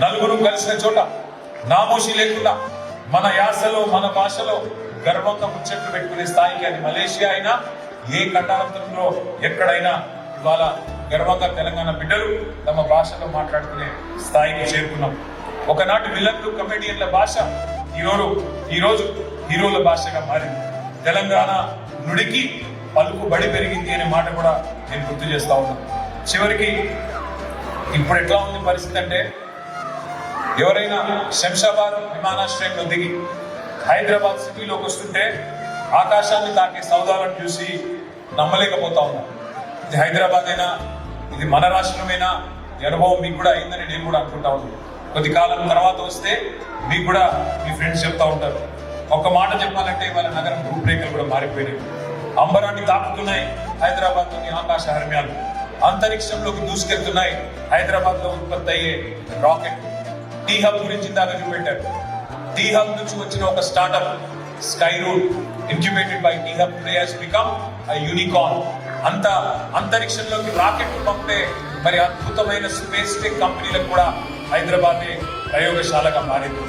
నలుగురు కలిసిన చోట నామోషి లేకుండా మన యాసలో మన భాషలో గర్వంగా ముచ్చట్లు పెట్టుకునే స్థాయికి అది మలేషియా అయినా ఏ ఖండాంతరంలో ఎక్కడైనా ఇవాళ గర్వంగా తెలంగాణ బిడ్డలు తమ భాషలో మాట్లాడుకునే స్థాయికి చేరుకున్నాం. ఒకనాటి విలన్లు కమెడియన్ల భాష ఈరోజు హీరోల భాషగా మారింది. తెలంగాణ నుడికి పలుకుబడి పెరిగింది అనే మాట కూడా నేను గుర్తు చేస్తా ఉన్నాను. చివరికి ఇప్పుడు ఎట్లా ఉంది పరిస్థితి అంటే, ఎవరైనా శంషాబాద్ విమానాశ్రయంలో దిగి హైదరాబాద్ సిటీలోకి వస్తుంటే ఆకాశాన్ని తాకే సౌదాలను చూసి నమ్మలేకపోతా ఉన్నాం. ఇది హైదరాబాద్ అయినా, ఇది మన రాష్ట్రమేనా, ఈ అనుభవం మీకు కూడా అయిందని నేను కూడా అనుకుంటా ఉన్నాను. కొద్ది కాలం తర్వాత వస్తే మీకు కూడా మీ ఫ్రెండ్స్ చెప్తా ఉంటారు. ఒక మాట చెప్పాలంటే వాళ్ళ నగరం రూపురేఖలు కూడా మారిపోయినాయి. అంబరాన్ని తాకుతున్నాయి హైదరాబాద్ లోని ఆకాశ హర్మ్యాలు, అంతరిక్షంలోకి దూసుకెళ్తున్నాయి హైదరాబాద్ లో ఉత్పత్తి అయ్యే రాకెట్. టీ హబ్ గురించి దాకా చూపెట్టారు. టీ హబ్ నుంచి వచ్చిన ఒక startup Skyroot incubated by T hub today has become a unicorn. అంత అంతరిక్షంలోకి రాకెట్ పంపే మరి అద్భుతమైన స్పేస్ టెక్ కంపెనీలకు కూడా హైదరాబాద్ ప్రయోగశాలగా మారింది.